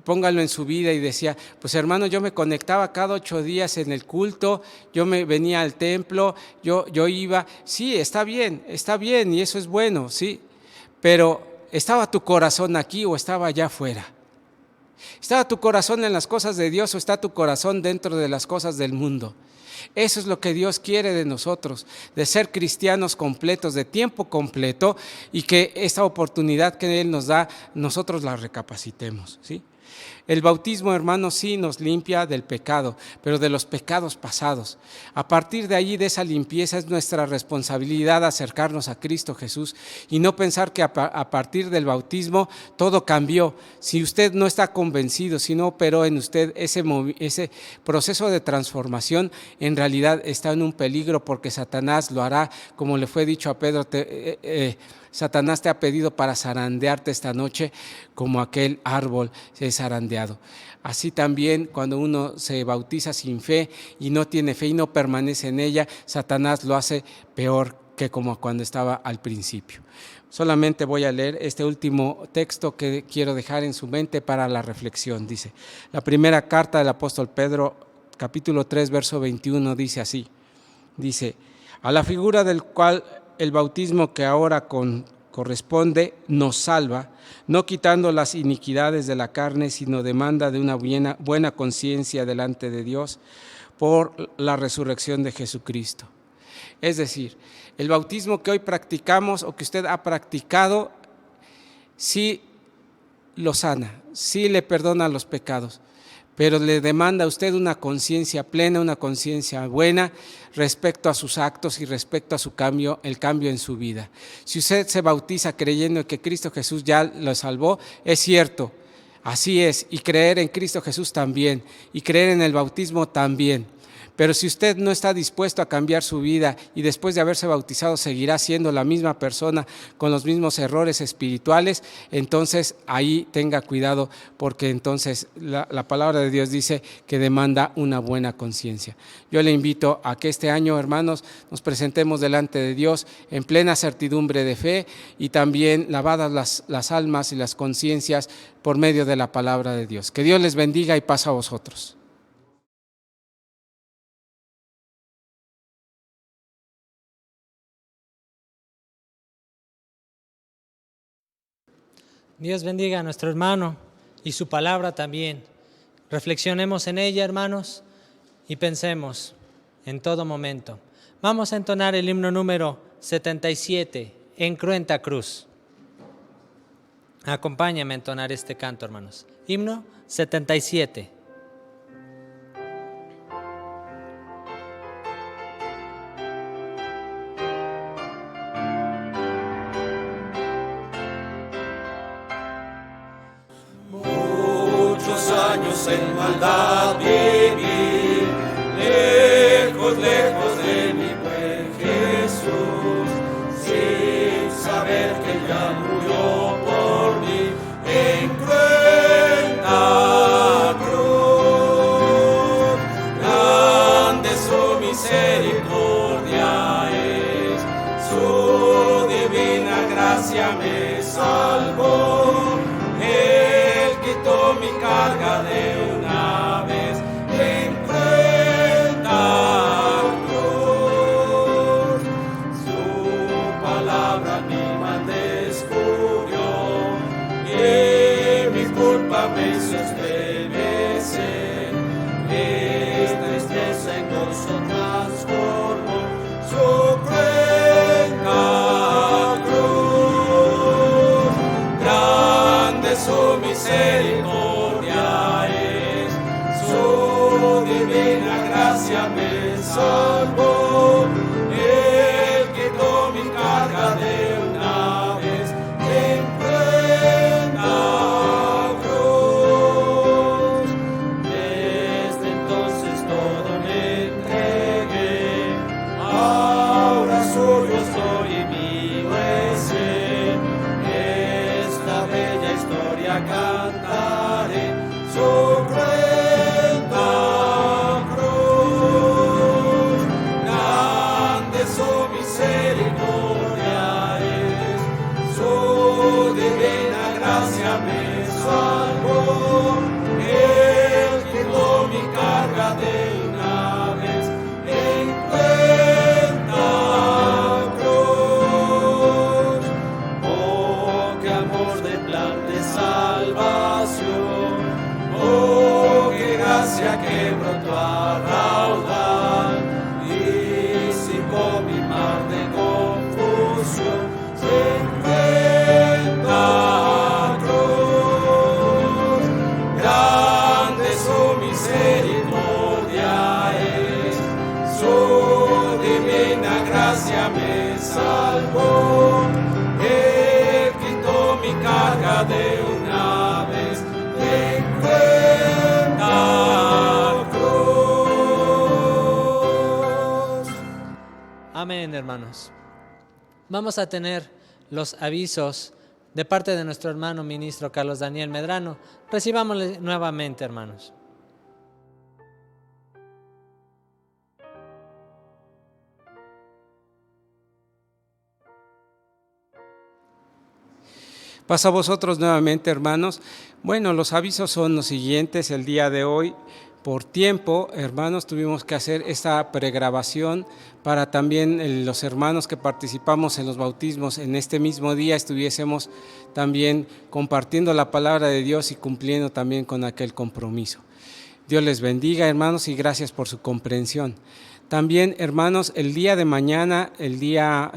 póngalo en su vida y decía: pues hermano, yo me conectaba cada 8 días en el culto, yo me venía al templo, yo iba, sí, está bien, y eso es bueno, sí, pero ¿estaba tu corazón aquí o estaba allá afuera? ¿Estaba tu corazón en las cosas de Dios o está tu corazón dentro de las cosas del mundo? Eso es lo que Dios quiere de nosotros, de ser cristianos completos, de tiempo completo, y que esta oportunidad que Él nos da, nosotros la recapacitemos, ¿sí? El bautismo, hermanos, sí nos limpia del pecado, pero de los pecados pasados. A partir de allí, de esa limpieza, es nuestra responsabilidad acercarnos a Cristo Jesús y no pensar que a partir del bautismo todo cambió. Si usted no está convencido, si no operó en usted ese proceso de transformación, en realidad está en un peligro, porque Satanás lo hará, como le fue dicho a Pedro, Satanás te ha pedido para zarandearte esta noche como aquel árbol es zarandeado. Así también, cuando uno se bautiza sin fe y no tiene fe y no permanece en ella, Satanás lo hace peor que como cuando estaba al principio. Solamente voy a leer este último texto que quiero dejar en su mente para la reflexión. Dice, la primera carta del apóstol Pedro, capítulo 3, verso 21, dice así. Dice: a la figura del cual el bautismo que ahora corresponde nos salva, no quitando las iniquidades de la carne, sino demanda de una buena conciencia delante de Dios por la resurrección de Jesucristo. Es decir, el bautismo que hoy practicamos o que usted ha practicado, sí lo sana, sí le perdona los pecados, pero le demanda a usted una conciencia plena, una conciencia buena respecto a sus actos y respecto a su cambio, el cambio en su vida. Si usted se bautiza creyendo que Cristo Jesús ya lo salvó, es cierto, así es, y creer en Cristo Jesús también, y creer en el bautismo también. Pero si usted no está dispuesto a cambiar su vida y después de haberse bautizado seguirá siendo la misma persona con los mismos errores espirituales, entonces ahí tenga cuidado, porque entonces la palabra de Dios dice que demanda una buena conciencia. Yo le invito a que este año, hermanos, nos presentemos delante de Dios en plena certidumbre de fe y también lavadas las almas y las conciencias por medio de la palabra de Dios. Que Dios les bendiga y paz a vosotros. Dios bendiga a nuestro hermano y su palabra también. Reflexionemos en ella, hermanos, y pensemos en todo momento. Vamos a entonar el himno número 77, En cruenta cruz. Acompáñame a entonar este canto, hermanos. Himno 77. En maldad viví, lejos, lejos de mi buen Jesús, sin saber que ya murió por mí en cruenta cruz. Grande su misericordia es, su divina gracia me salvó. Él quitó mi carga de una vez en cruenta cruz. Su palabra mi mal descubrió y mi culpa me hizo estremecer. misericordia es, su divina gracia me salvó. Él quitó mi carga de una vez en cuenta cruz. Oh, qué amor de plan de salvación, oh, qué gracia que brotó a raudal, disipó mi mar de confusión, se encuentra cruz. Grande su misericordia es, su divina gracia me salvó. Él quitó mi carga de una vez en cuenta cruz. Amén, hermanos. Vamos a tener los avisos de parte de nuestro hermano ministro Carlos Daniel Medrano. Recibámosle nuevamente, hermanos. Paz a vosotros nuevamente, hermanos. Bueno, los avisos son los siguientes. El día de hoy, por tiempo, hermanos, tuvimos que hacer esta pregrabación para también los hermanos que participamos en los bautismos en este mismo día estuviésemos también compartiendo la palabra de Dios y cumpliendo también con aquel compromiso. Dios les bendiga, hermanos, y gracias por su comprensión. También, hermanos, el día de mañana, el día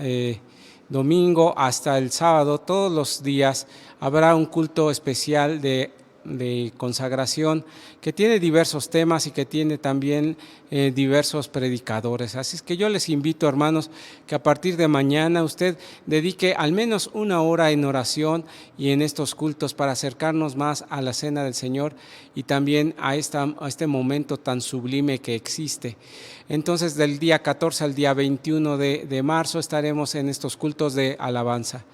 domingo hasta el sábado, todos los días habrá un culto especial de consagración que tiene diversos temas y que tiene también diversos predicadores. Así es que yo les invito, hermanos, que a partir de mañana usted dedique al menos una hora en oración y en estos cultos para acercarnos más a la cena del Señor y también a este momento tan sublime que existe. Entonces, del día 14 al día 21 de marzo estaremos en estos cultos de alabanza.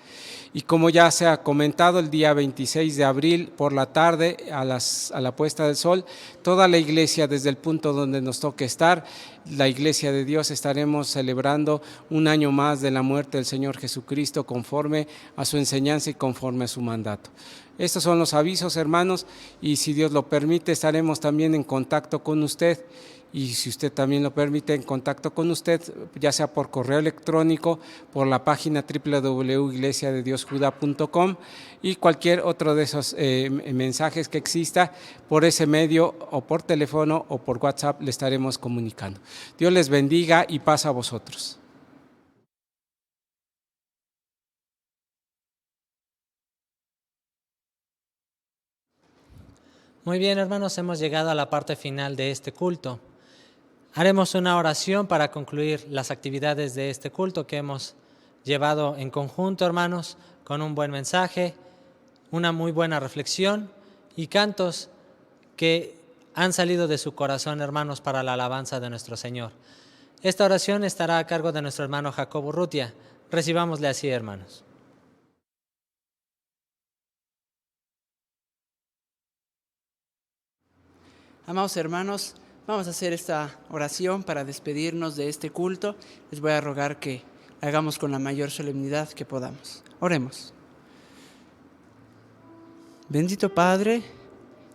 Y como ya se ha comentado, el día 26 de abril por la tarde a la puesta del sol, toda la iglesia desde el punto donde nos toque estar, la iglesia de Dios, estaremos celebrando un año más de la muerte del Señor Jesucristo conforme a su enseñanza y conforme a su mandato. Estos son los avisos, hermanos, y si Dios lo permite estaremos también en contacto con usted. Y si usted también lo permite, en contacto con usted, ya sea por correo electrónico, por la página www.iglesiadediosjuda.com y cualquier otro de esos mensajes que exista, por ese medio o por teléfono o por WhatsApp le estaremos comunicando. Dios les bendiga y paz a vosotros. Muy bien, hermanos, hemos llegado a la parte final de este culto. Haremos una oración para concluir las actividades de este culto que hemos llevado en conjunto, hermanos, con un buen mensaje, una muy buena reflexión y cantos que han salido de su corazón, hermanos, para la alabanza de nuestro Señor. Esta oración estará a cargo de nuestro hermano Jacobo Urrutia. Recibámosle así, hermanos. Amados hermanos, vamos a hacer esta oración para despedirnos de este culto. Les voy a rogar que hagamos con la mayor solemnidad que podamos. Oremos. Bendito Padre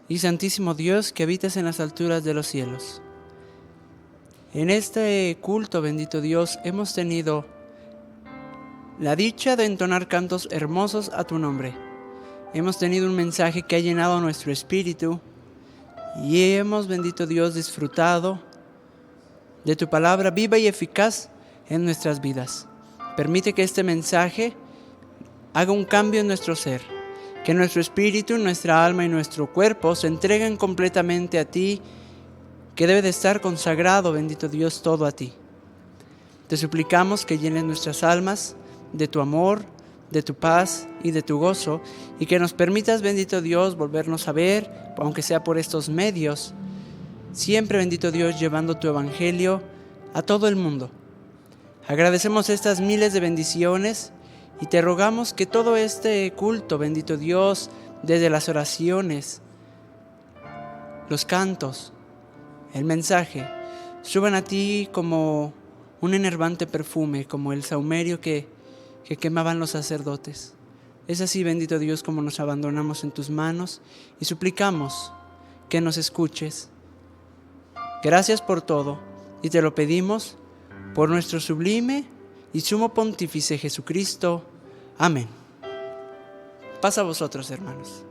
y Santísimo Dios que habitas en las alturas de los cielos. En este culto, bendito Dios, hemos tenido la dicha de entonar cantos hermosos a tu nombre. Hemos tenido un mensaje que ha llenado nuestro espíritu y hemos, bendito Dios, disfrutado de tu palabra viva y eficaz en nuestras vidas. Permite que este mensaje haga un cambio en nuestro ser, que nuestro espíritu, nuestra alma y nuestro cuerpo se entreguen completamente a ti, que debe de estar consagrado, bendito Dios, todo a ti. Te suplicamos que llenes nuestras almas de tu amor, de tu paz y de tu gozo, y que nos permitas, bendito Dios, volvernos a ver, aunque sea por estos medios, siempre, bendito Dios, llevando tu evangelio a todo el mundo. Agradecemos estas miles de bendiciones y te rogamos que todo este culto, bendito Dios, desde las oraciones, los cantos, el mensaje, suban a ti como un enervante perfume como el saumerio que quemaban los sacerdotes. Es así, bendito Dios, como nos abandonamos en tus manos y suplicamos que nos escuches. Gracias por todo y te lo pedimos por nuestro sublime y sumo pontífice Jesucristo. Amén. Paz a vosotros, hermanos.